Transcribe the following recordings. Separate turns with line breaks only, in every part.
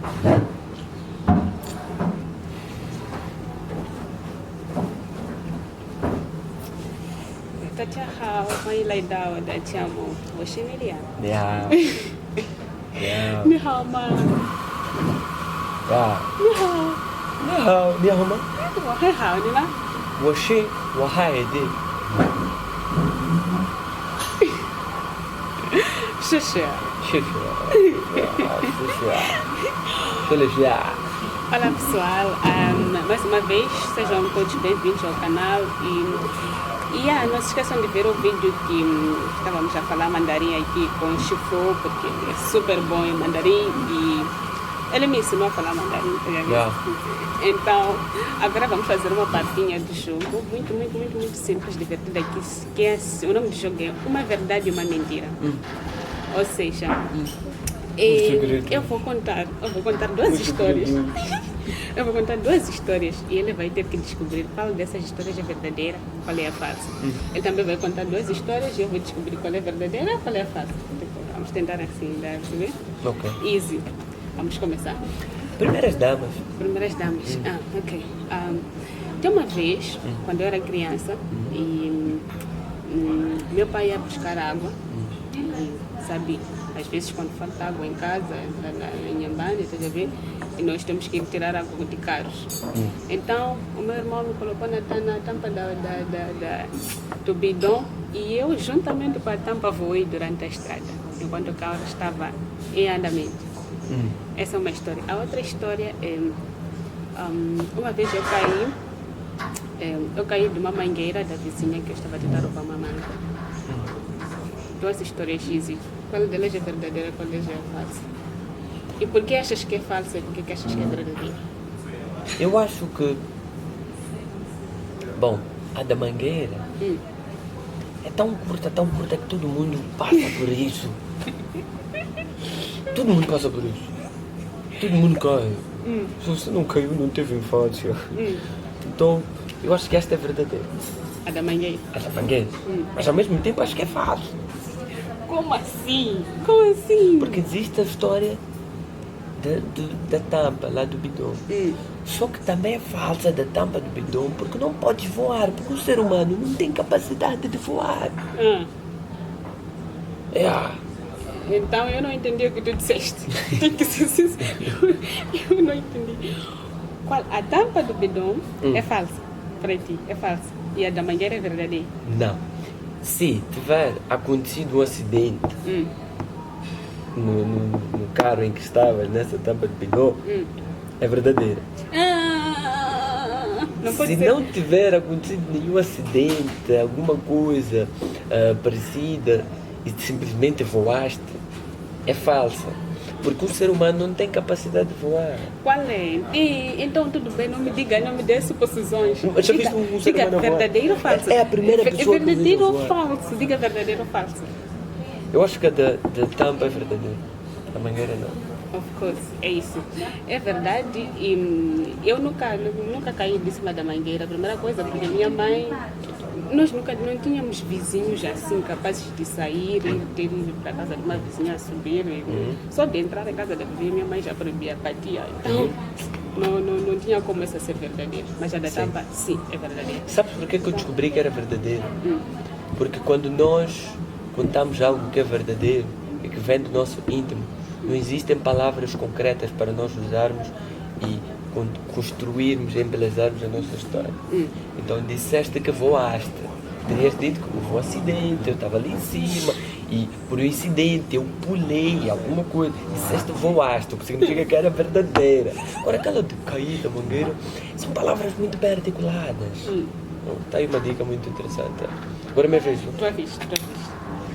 大家好，欢迎来到我的节目，我是米莉亚。
你好，
你好吗？你好，
你好吗？
我很好，你呢？
我还的，
谢谢。
Felicidade.
Olá pessoal, mais uma vez sejam todos bem-vindos ao canal e não se esqueçam de ver o vídeo que estávamos a falar mandarim aqui com o Chifu, porque ele é super bom em mandarim e ele me ensinou a falar mandarim. Então, agora vamos fazer uma partinha do jogo muito simples, divertida, que é, o nome do jogo é Uma Verdade e Uma Mentira. Ou seja, eu vou contar duas histórias. Eu vou contar duas histórias e ele vai ter que descobrir qual dessas histórias é verdadeira, qual é a falsa. Ele também vai contar duas histórias e eu vou descobrir qual é a verdadeira e qual é a falsa. Vamos tentar assim, dá pra ver?
Ok.
Easy. Vamos começar.
Primeiras damas.
Ok. Tem uma vez, quando eu era criança, e meu pai ia buscar água, e, sabe, às vezes quando falta água em casa, em Nhambane, tá a ver? E nós temos que ir tirar água de carros. Então, o meu irmão me colocou na tampa do bidão e eu, juntamente com a tampa, voei durante a estrada, enquanto o carro estava em andamento. Essa é uma história. A outra história é, uma vez eu caí de uma mangueira da vizinha que eu estava a tentar roubar uma manga. Duas histórias easy. Qual delas é verdadeira, qual delas é falsa? E por que achas que é falsa e por que achas que é verdadeira?
Eu acho que, bom, a da mangueira é tão curta que todo mundo passa por isso. Todo mundo passa por isso. Todo mundo cai. Se você não caiu, não teve infância. Então, eu acho que esta é verdadeira.
A da mangueira?
A da mangueira. Mas ao mesmo tempo acho que é falso.
Como assim? Como assim?
Porque existe a história da tampa lá do bidão. Só que também é falsa da tampa do bidão, porque não podes voar, porque o ser humano não tem capacidade de voar.
Então eu não entendi o que tu disseste. Tem que ser sincero. Eu não entendi. A tampa do bidão é falsa para ti, é falsa. E a da mangueira é verdadeira?
Não. Se tiver acontecido um acidente no carro em que estavas, nessa tampa de bidão, é verdadeira. Se não tiver acontecido nenhum acidente, alguma coisa parecida e simplesmente voaste, é falsa. Porque o ser humano não tem capacidade de voar.
Qual é? Então tudo bem, não me dê suposições.
Já viste um ser
diga
humano
verdadeiro ou falso?
É a primeira pessoa
que verdadeiro ou
voar.
falso? Diga verdadeiro ou falso.
Eu acho que a da tampa é verdadeira. A mangueira não.
Of course, é isso. É verdade. E eu nunca caí de cima da mangueira. A primeira coisa, porque minha mãe... Nós não tínhamos vizinhos assim capazes de sair e ter ido para a casa de uma vizinha a subir. Só de entrar na casa da vizinha, minha mãe já proibia, batia. Então, não tinha como essa ser verdadeira. Mas a da tampa, sim, é verdadeira.
Sabes por que eu descobri que era verdadeiro? Porque quando nós contamos algo que é verdadeiro e que vem do nosso íntimo, não existem palavras concretas para nós usarmos e construirmos, embelezarmos a nossa história. Então disseste que voaste. Terias dito que houve um acidente, eu estava ali em cima e por um incidente eu pulei alguma coisa. Disseste voaste, o que significa que era verdadeira. Agora aquela de cair da mangueira são palavras muito bem articuladas. Está aí uma dica muito interessante. Agora me vejo.
Tu é visto.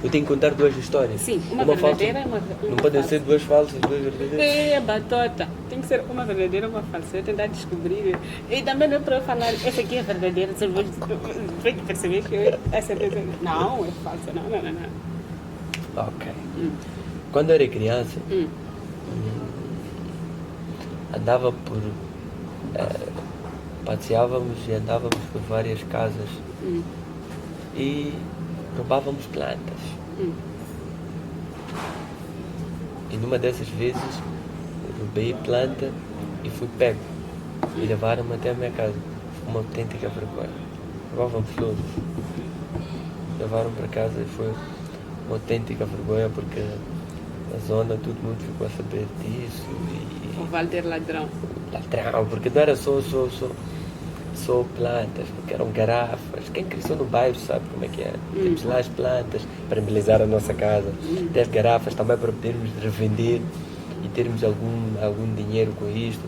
Eu tenho que contar duas histórias.
Sim, uma verdadeira e uma
Não podem ser duas falsas, duas verdadeiras.
É, batota. Tem que ser uma verdadeira e uma falsa. Eu tentar descobrir. E também não é para eu falar, essa aqui é verdadeira. Você vai perceber que essa é verdadeira. Não, é falsa. Não.
Ok. Quando eu era criança, andava por... passeávamos e andávamos por várias casas e roubávamos plantas. E numa dessas vezes, roubei planta e fui pego. E levaram-me até a minha casa. Foi uma autêntica vergonha. Levavam flores. Levaram para casa e foi uma autêntica vergonha porque na zona todo mundo ficou a saber disso.
O Walter ladrão.
Ladrão, porque não era só plantas, porque eram garrafas. Quem cresceu no bairro sabe como é que é. Temos lá as plantas para embelezar a nossa casa. Tem as garrafas também para podermos revender e termos algum dinheiro com isto.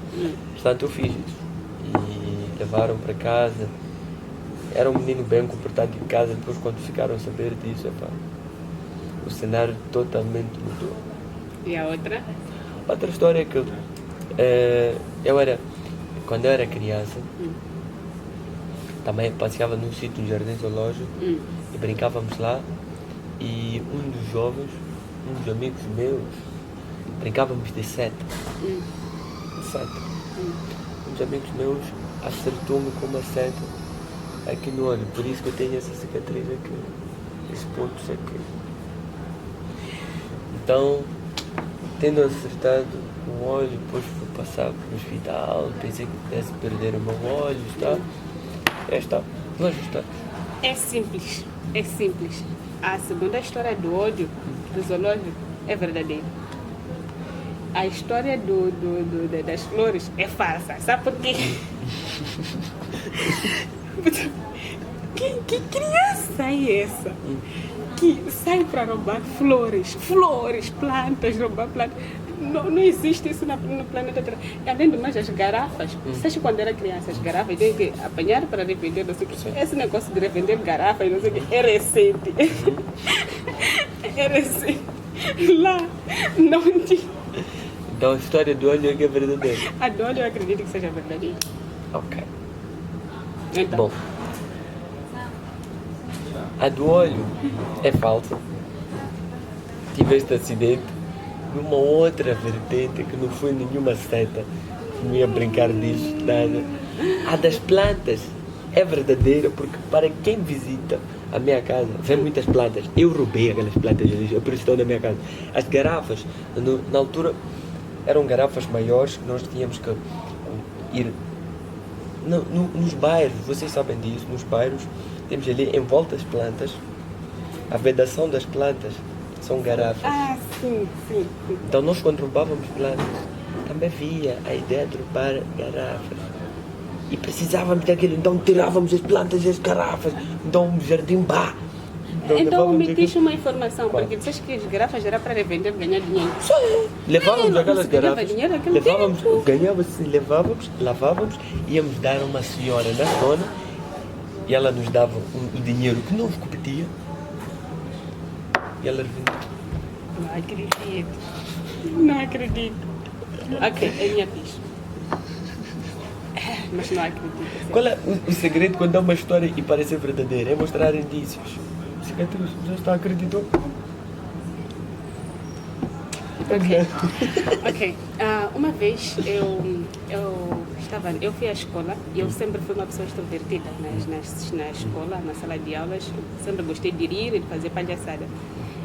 Portanto, eu fiz isso. E levaram para casa. Era um menino bem comportado em casa. Depois, quando ficaram a saber disso, o cenário totalmente mudou.
E a outra?
Outra história é que quando eu era criança, também passeava num sítio, no Jardim Zoológico, e brincávamos lá. E um dos jovens, um dos amigos meus, brincávamos de seta. Um dos amigos meus acertou-me com uma seta aqui no olho. Por isso que eu tenho essa cicatriz aqui, esse ponto aqui. Então, tendo acertado o olho, depois fui passar para o hospital, pensei que pudesse perder o meu olho, está? Esta, duas histórias.
É simples. A segunda história do ódio do zoológico é verdadeira. A história das flores é falsa. Sabe por quê? Que criança é essa? Que sai para roubar flores, plantas, roubar plantas. Não existe isso no planeta Terra. Além do mais, as garrafas, seja quando era criança, as garrafas tem que apanhar para revender, não sei o que. Esse negócio de revender garrafas, não sei o que, é recente. É recente. Lá, não tinha.
Então a história do olho é que é verdadeira.
A do olho eu acredito que seja verdadeira.
Ok.
Então.
Bom, a do olho é falsa. Tive este acidente numa outra vertente que não foi nenhuma seta. Não ia brincar disso, nada. A das plantas é verdadeira porque para quem visita a minha casa, vê muitas plantas. Eu roubei aquelas plantas, eu por isso estão na minha casa. As garrafas, na altura, eram garrafas maiores que nós tínhamos que ir nos bairros, vocês sabem disso, nos bairros temos ali em volta das plantas, a vedação das plantas são garrafas.
Ah, sim.
Então nós quando roubávamos plantas, também havia a ideia de roubar garrafas. E precisávamos daquilo, então tirávamos as plantas e as garrafas, então o jardim
Então me diz uma informação, porque disseste que as garrafas era para revender, ganhar dinheiro.
Levávamos aquelas garrafas,
Dinheiro,
lavávamos, íamos dar a uma senhora na zona e ela nos dava o dinheiro que nós competia e ela revendia.
Não acredito. Ok, é minha vez. Mas não acredito.
Qual é o segredo quando dá uma história e parece verdadeira? É mostrar indícios. Já está acreditou?
Ok. Uma vez eu fui à escola e eu sempre fui uma pessoa extrovertida na escola, na sala de aulas. Sempre gostei de rir e de fazer palhaçada.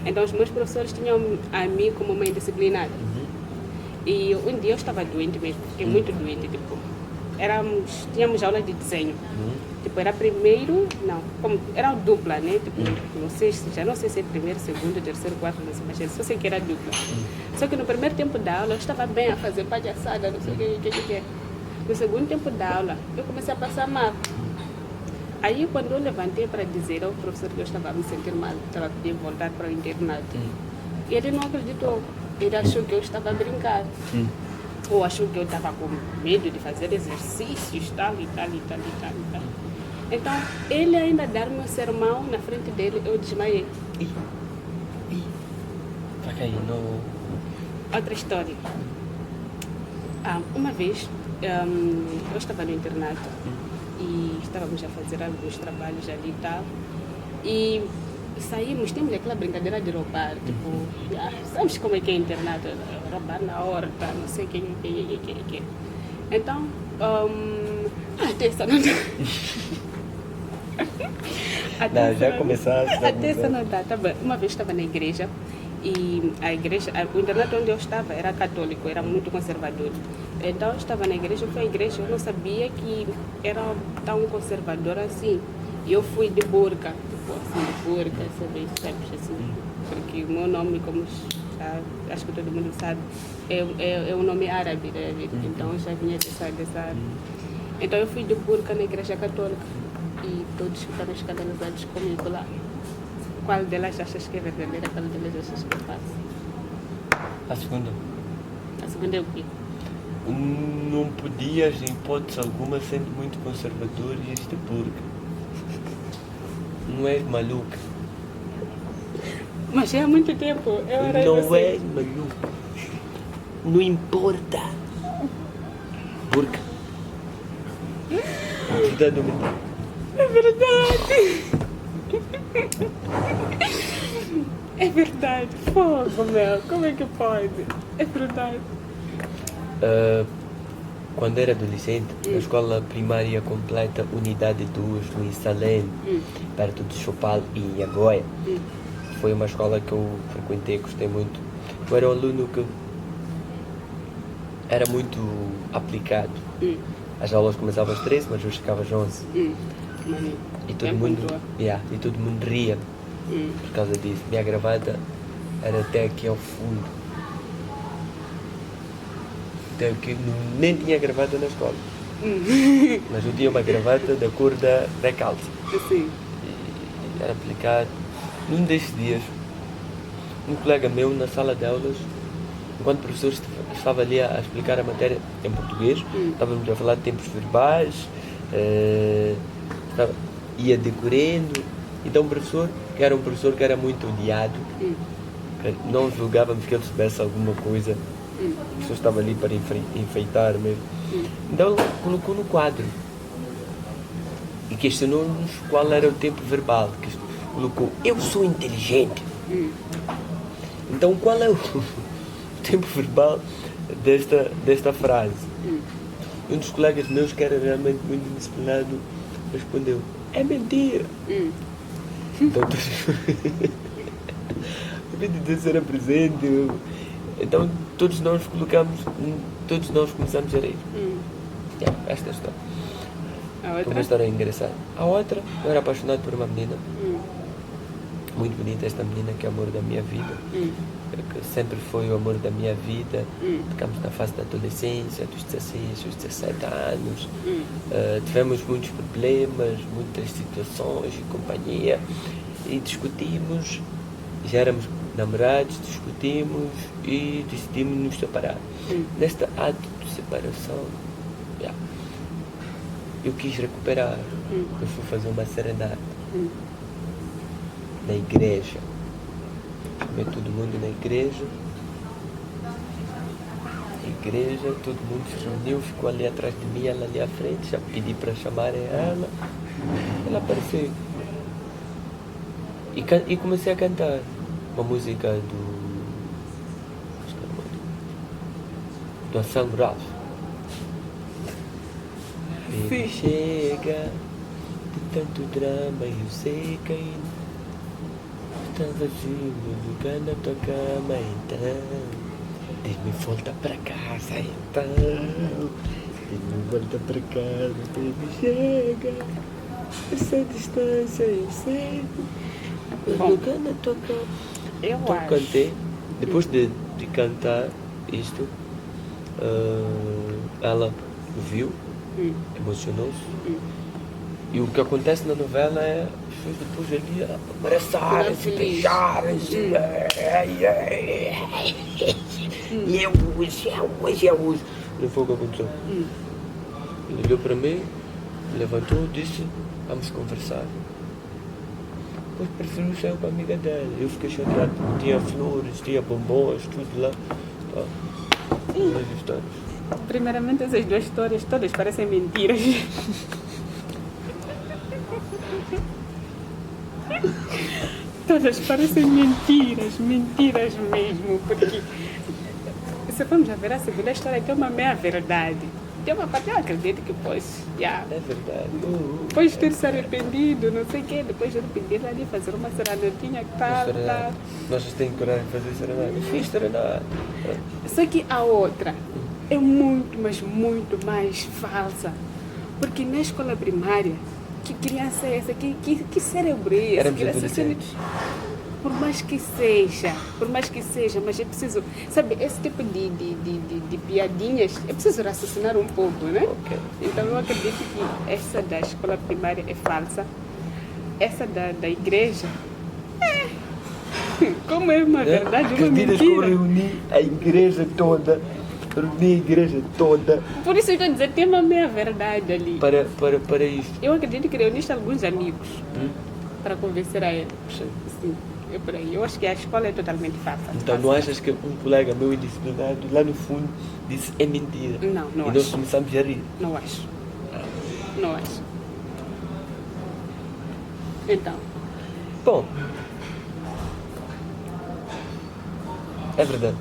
Então os meus professores tinham a mim como uma indisciplinada. E um dia eu estava doente mesmo, fiquei muito doente, tínhamos aula de desenho. Era primeiro, era dupla, né? Não sei se é primeiro, segundo, terceiro, quarto, não sei, mas só sei que era dupla. Só que no primeiro tempo da aula eu estava bem a fazer palhaçada, não sei o que. No segundo tempo da aula eu comecei a passar mal. Aí quando eu levantei para dizer ao professor que eu estava a me sentir mal, estava a pedir voltar para o internato, ele não acreditou. Ele achou que eu estava a brincar. Ou achou que eu estava com medo de fazer exercícios, tal. Então, ele ainda dar-me um sermão na frente dele, eu desmaiei. Outra história. Uma vez, eu estava no internato e estávamos a fazer alguns trabalhos ali e tal. E saímos, temos aquela brincadeira de roubar, sabes como é que é internato? Roubar na horta, não sei quem. Então, até essa não dá.
Já começaste.
Até essa não dá, tá bem. Uma vez estava na igreja E a igreja, o internato onde eu estava era católico, era muito conservador. Então eu estava na igreja, eu fui à igreja, eu não sabia que era tão conservador assim. E eu fui de burca, tipo assim, de burca, sabes assim. Porque o meu nome, como acho que todo mundo sabe, é um nome árabe, né? Então eu já vinha dessa. Então eu fui de burca na igreja católica e todos ficaram escandalizados comigo lá. Qual delas achas que é verdadeira, qual delas achas que é falsa?
A segunda.
A segunda é o quê?
Não podias, em hipótese alguma, sendo muito conservador e este burca. Não és maluca.
Mas é há muito tempo.
Não és maluca. Não importa. Burca. Verdade ou mentira?
É verdade. É verdade. Fogo, meu. Como é que pode? É verdade.
Quando era adolescente, na escola primária completa Unidade 2, no Salem, perto de Chopal e Yagoia, foi uma escola que eu frequentei, gostei muito. Eu era um aluno que era muito aplicado. As aulas começavam às 13, mas eu chegava às 11. E todo mundo ria por causa disso. Minha gravata era até aqui ao fundo. Até aqui, nem tinha gravata na escola. Mas eu tinha uma gravata da cor da calça.
Sim.
E era aplicado. Num destes dias, um colega meu na sala de aulas, enquanto o professor estava ali a explicar a matéria em português, estávamos a falar de tempos verbais, ia decorando. Então o professor, que era um professor que era muito odiado, não julgávamos que ele soubesse alguma coisa, o professor estava ali para enfeitar mesmo. Então ele colocou no quadro e questionou-nos qual era o tempo verbal. Colocou, eu sou inteligente. Então qual é o tempo verbal desta frase? Um dos colegas meus, que era realmente muito disciplinado, respondeu, é mentira. Então o vídeo de ser presente. Então todos nós começamos a rir. Esta é a história.
A outra?
Uma história engraçada. A outra, eu era apaixonado por uma menina. Muito bonita esta menina, que é o amor da minha vida. Que sempre foi o amor da minha vida. Ficamos na fase da adolescência, dos 16, dos 17 anos. Tivemos muitos problemas, muitas situações e companhia. E discutimos, já éramos namorados, discutimos e decidimos nos separar. Neste ato de separação, eu quis recuperar. Eu fui fazer uma serenata na igreja. Chamei todo mundo na igreja. Todo mundo se reuniu, ficou ali atrás de mim, ela ali à frente. Já pedi para chamarem ela. Ela apareceu. E comecei a cantar uma música do Anselmo Ralph. Ele chega de tanto drama, eu sei que está vazio, lugar na tua cama, então diz-me volta para casa, então diz-me volta para casa, baby, chega essa distância, eu sei. Lugar na tua cama. Então cantei, depois de cantar isto, ela ouviu, emocionou-se. E o que acontece na novela é as pessoas depois ali abraçarem-se, beijarem-se. E é hoje. Não foi o que aconteceu. Ele olhou para mim, levantou, disse, vamos conversar. Depois preferiu sair com a amiga dela. Eu fiquei chateado porque tinha flores, tinha bombons, tudo lá. As histórias.
Primeiramente, essas duas histórias todas parecem mentiras. Todas parecem mentiras mesmo, porque se vamos a ver a segunda história que é uma meia verdade. tem uma parte, eu acredito que pois,
É verdade.
depois de ter se arrependido, não sei o quê, depois de arrepender ali, fazer uma serenadinha que tá.
Nós temos coragem de fazer serenata. Eu fiz serenata.
Só que a outra é muito, mas muito mais falsa. Porque na escola primária, que criança é essa? Que cérebro é esse?
Éramos
Criança
adolescentes.
por mais que seja, mas é preciso, sabe, esse tipo de piadinhas, é preciso raciocinar um pouco, né?
Ok.
Então eu acredito que essa da escola primária é falsa, essa da igreja, como é uma verdade, uma
Acreditas que eu
mentira.
reuni a igreja toda? Reuni a igreja toda
Por isso eu estou a dizer, tem uma meia verdade ali.
para isto.
Eu acredito que reuniste alguns amigos para convencer a ele.
Sim.
Sim, é por aí. Eu acho que a escola é totalmente falsa.
Então não achas que um colega meu indisciplinado lá no fundo disse é mentira?
Não
E nós
acho.
começamos a rir.
Não acho. Não acho. Então,
Bom, é verdade.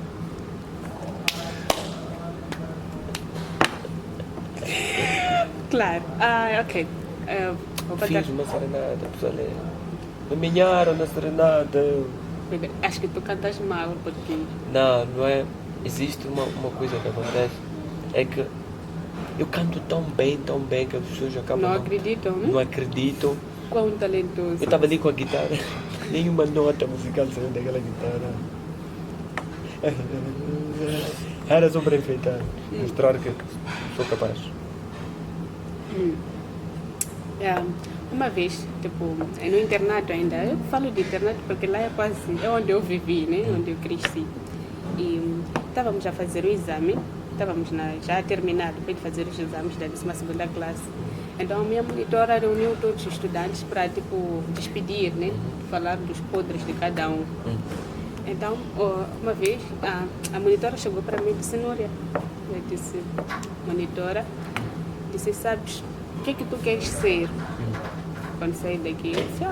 claro. Ok. Vou
Fiz
contar.
uma serenata, pessoal. Dominharam na serenata.
Acho que tu cantas mal, porque...
Não é. Existe uma coisa que acontece. É que eu canto tão bem que as pessoas acabam
Não acreditam, né?
não acreditam.
Quão talentoso.
Eu estava ali com a guitarra, nenhuma nota musical saiu daquela guitarra. Era só para enfeitar, mostrar que sou capaz.
Uma vez, tipo, no internato ainda, eu falo de internato porque lá é quase, é onde eu vivi, né? Onde eu cresci. E estávamos a fazer o exame, estávamos já a terminar, depois de fazer os exames da 12ª classe. Então a minha monitora reuniu todos os estudantes para, tipo, despedir, né? Falar dos podres de cada um. Então, uma vez, a monitora chegou para mim e disse, Núria, eu disse, monitora, disse, sabes, o que é que tu queres ser quando sair daqui? Eu disse,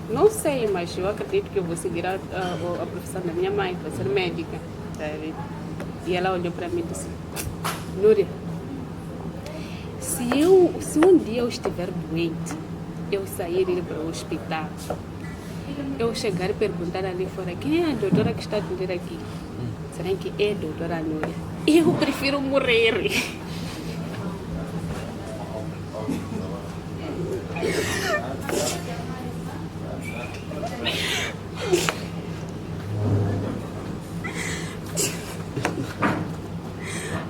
não sei, mas eu acredito que eu vou seguir a profissão da minha mãe, vou ser médica, sabe? E ela olhou para mim e disse, Núria, se um dia eu estiver doente, eu sair e ir para o hospital, eu chegar e perguntar ali fora, quem é a doutora que está a atender aqui? Será que é a doutora Núria? Eu prefiro morrer.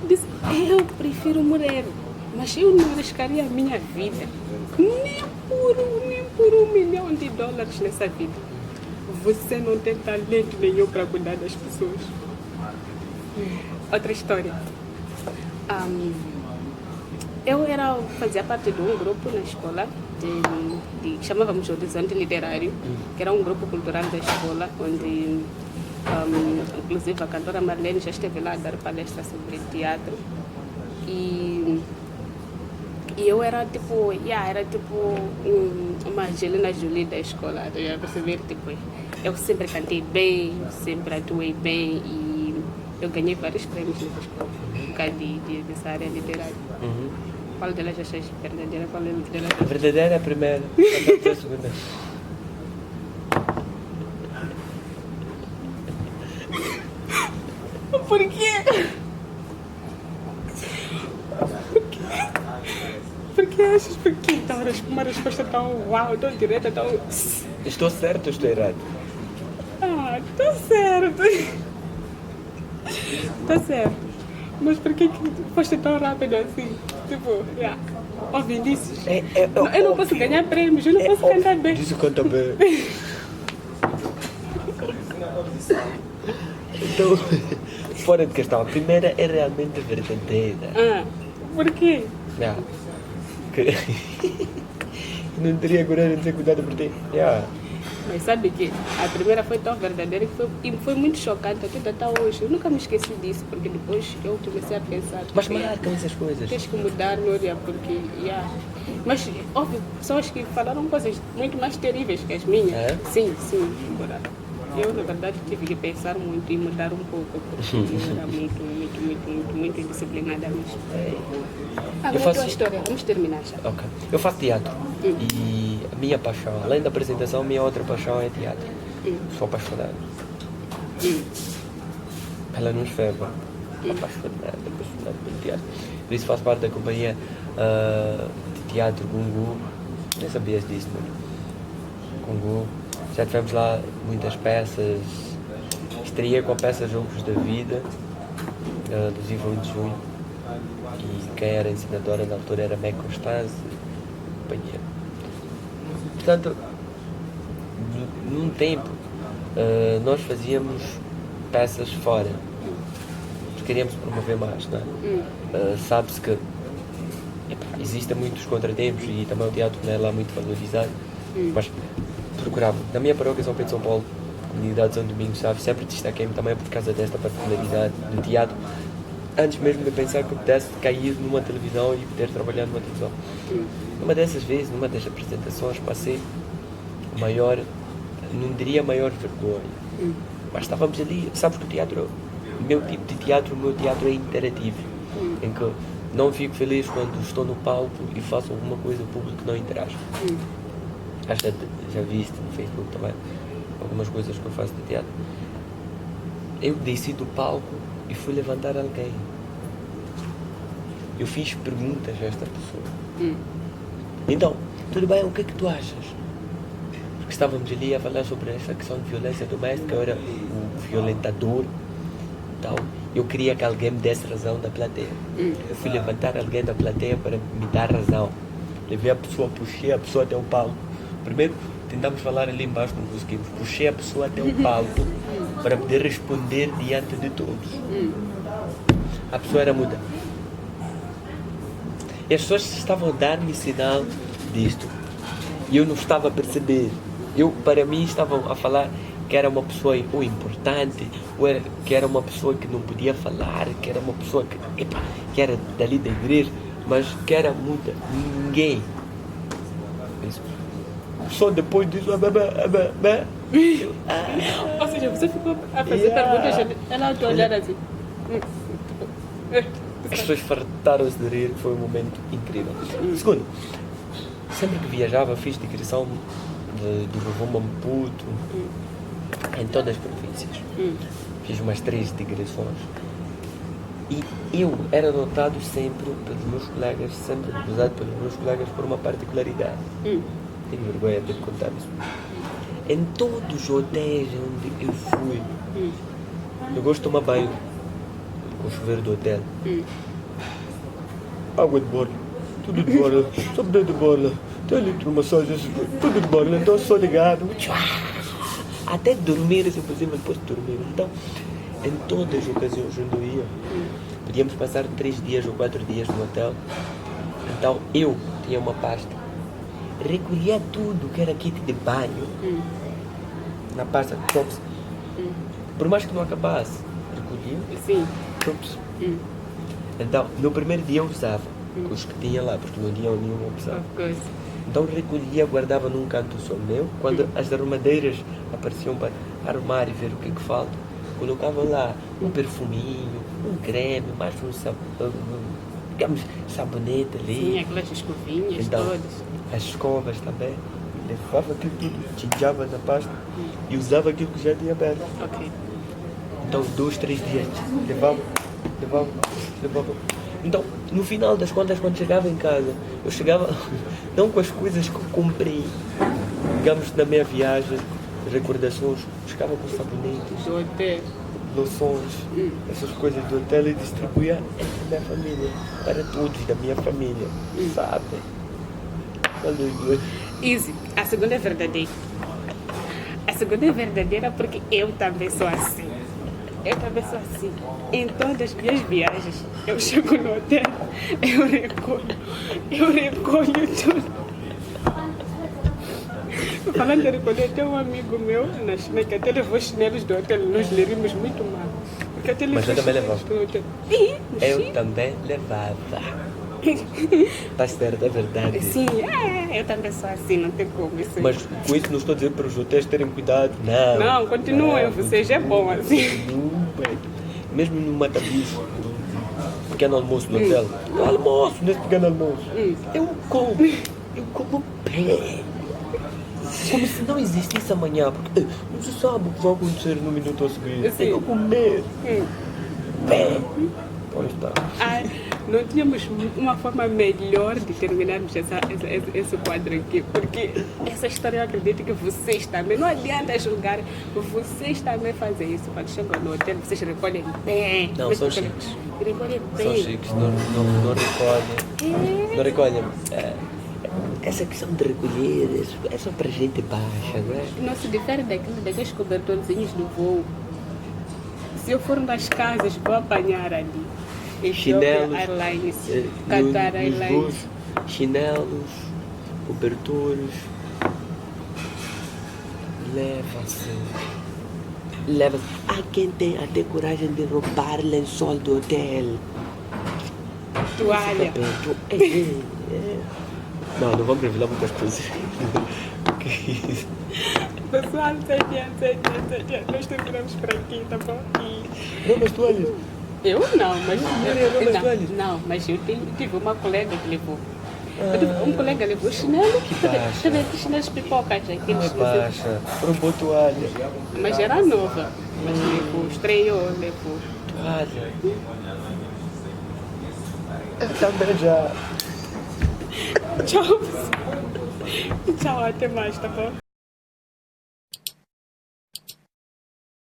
Disse, eu prefiro morrer, mas eu não arriscaria a minha vida, nem por $1 milhão nessa vida. Você não tem talento nenhum para cuidar das pessoas. Outra história. Eu fazia parte de um grupo na escola, que chamávamos Horizonte Literário, que era um grupo cultural da escola, onde inclusive a cantora Marlene já esteve lá a dar palestra sobre teatro. E eu era tipo, uma Angelina Jolie da escola, eu ia perceber, tipo, eu sempre cantei bem, sempre atuei bem e eu ganhei vários prêmios nessa escola, por causa dessa área literária. Qual delas achas verdadeira? Qual delas?
A verdadeira é a primeira, a outra é a segunda.
Por quê? Por que achas? Por que uma resposta tão uau, tão direta, tão...
Estou certo ou estou errado?
Tá certo. Tá certo. Mas por que foste tão rápido assim? Tipo, ó Vinícius, eu não posso ganhar prêmios, eu não posso cantar bem.
Diz o canta bem. Então, fora de questão, a primeira é realmente verdadeira.
Por quê?
Não teria coragem de dizer cuidado por ti.
Mas sabe que a primeira foi tão verdadeira que foi muito chocante até hoje. Eu nunca me esqueci disso, porque depois eu comecei a pensar.
Mas marcam essas coisas.
Tens que mudar, Núria, porque... Mas, óbvio, pessoas que falaram coisas muito mais terríveis que as minhas.
É?
Sim, embora. Eu, na verdade, tive que pensar muito e mudar um pouco, porque eu era muito indisciplinada mesmo.
Eu faço-
A tua história, vamos terminar já.
Ok. Eu faço teatro. E a minha paixão, além da apresentação, a minha outra paixão é teatro. Sou apaixonado. Ela não escreve. Apaixonado pelo teatro. Por isso faço parte da companhia de teatro Gungu. Nem sabias disso, mano. Gungu. Já tivemos lá muitas peças. Estreiei com a peça Jogos da Vida, do Ivan de Junho. E quem era ensinadora na altura era Meg Constance e companhia. Portanto, num tempo, nós fazíamos peças fora. Nós queríamos promover mais, não é? Sabe-se que existem muitos contratempos e também o teatro não é lá muito valorizado, mas procurava. Na minha paróquia São Pedro de São Paulo, comunidade de São Domingos, sabe, sempre destaquei-me também por causa desta particularidade do teatro, antes mesmo de pensar que eu pudesse cair numa televisão e poder trabalhar numa televisão. Numa dessas vezes, numa das apresentações, passei o maior, não diria a maior vergonha, mas estávamos ali, sabes que o teatro, o meu tipo de teatro, o meu teatro é interativo, em que não fico feliz quando estou no palco e faço alguma coisa, o público não interage. Acho que já viste no Facebook também algumas coisas que eu faço de teatro. Eu desci do palco e fui levantar alguém. Eu fiz perguntas a esta pessoa. Então, tudo bem, o que é que tu achas? Porque estávamos ali a falar sobre essa questão de violência doméstica, eu era o violentador. Então, eu queria que alguém me desse razão da plateia. Eu fui levantar alguém da plateia para me dar razão. Levei a pessoa, puxei a pessoa até o palco. Primeiro, tentamos falar ali embaixo, não conseguimos. Puxei a pessoa até o palco para poder responder diante de todos. A pessoa era muda. E as pessoas estavam a dar-me sinal disto. E eu não estava a perceber. Para mim, estavam a falar que era uma pessoa ou importante, que era uma pessoa que não podia falar, que era uma pessoa que era dali da igreja, mas que era muda. Ninguém. Só depois disso,
Ou seja, você ficou a fazer perguntas, ela a olhar assim.
As pessoas fartaram-se de rir, foi um momento incrível. Segundo, sempre que viajava, fiz digressão de Rovuma a Maputo, em todas as províncias. Fiz umas 3 digressões. E eu era notado sempre pelos meus colegas, sempre usado pelos meus colegas por uma particularidade. Tenho vergonha de contar isso. Em todos os hotéis onde eu fui, eu gosto de tomar banho com o chuveiro do hotel. Água de borla, tudo de borla, sabonete de borla, tem eletromassagem, tudo de borla, então só ligado. Até dormir, se possível, depois de dormir. Então, em todas as ocasiões onde eu ia, podíamos passar 3 dias ou 4 dias no hotel. Então, eu tinha uma pasta. Recolhia tudo que era kit de banho na pasta de tops. Por mais que não acabasse, recolhia.
Sim.
Tops. Então, no primeiro dia eu usava os que tinha lá, porque não tinha nenhuma opção.
Of course.
Então recolhia, guardava num canto só meu. Quando as arrumadeiras apareciam para arrumar e ver o que falta, colocava lá um perfuminho, um creme, mais um digamos, sabonete ali.
Sim, aquelas escovinhas
então,
todas.
As escovas também. Levava aquilo tudo, tinjava na pasta e usava aquilo que já tinha aberto.
Ok.
Então 2, 3 dias levava. Então, no final das contas, quando chegava em casa, eu chegava não com as coisas que eu comprei, digamos, na minha viagem, recordações, chegava com sabonetes,
Do hotel.
loções, essas coisas do hotel e distribuía entre a minha família, para todos da minha família, sabe?
Easy. A segunda é verdadeira. A segunda é verdadeira porque eu também sou assim. Em todas as minhas viagens, eu chego no hotel, eu recolho tudo. Falando de recolher, tem um amigo meu na China que até levou chinelos do hotel, nós leríamos muito mal. Porque até
mas eu também levava.
do hotel.
Eu também levava. Tá certo, é verdade.
Sim, eu também sou assim, não tem como. Isso.
Mas com isso não estou a dizer para os hotéis terem cuidado, não.
Não, continuem, vocês é bom assim.
Continuem. Mesmo no mata-bicho, pequeno almoço do hotel. No almoço, nesse pequeno almoço. Eu como bem. Como se não existisse amanhã, porque não se sabe o que vai acontecer no minuto a seguir.
Sim.
Tem que comer. Bem. Pois está.
Não tínhamos uma forma melhor de terminarmos esse quadro aqui, porque essa história eu acredito que vocês também, não adianta julgar, vocês também fazem isso. Quando chegam no hotel, vocês recolhem bem.
Não, são chiques.
Recolhem bem.
São chiques, não recolhem. Não recolhem. Essa questão de recolher é só para gente baixa, não é?
Não se difere daqueles cobertorzinhos do voo. Se eu for nas casas, vou apanhar ali.
Chinelos,
Airlines, Qatar Airlines.
Chinelos, cobertores. Leva-se. Há quem tem até coragem de roubar lençol do hotel.
Toalha.
Não vamos revelar muitas coisas. Que isso?
Pessoal, sei que nós terminamos por aqui, tá bom?
Rouba as toalhas.
Eu não, mas
Não,
mas eu tive uma colega que levou. Um colega levou chinelo, teve aqueles chinelos pipocas, aqueles.
Baixa, roubou toalha.
Mas era nova. Mas levou, estreou, levou.
Toalha. Eu também já.
Tchau. Tchau, até mais, tá bom?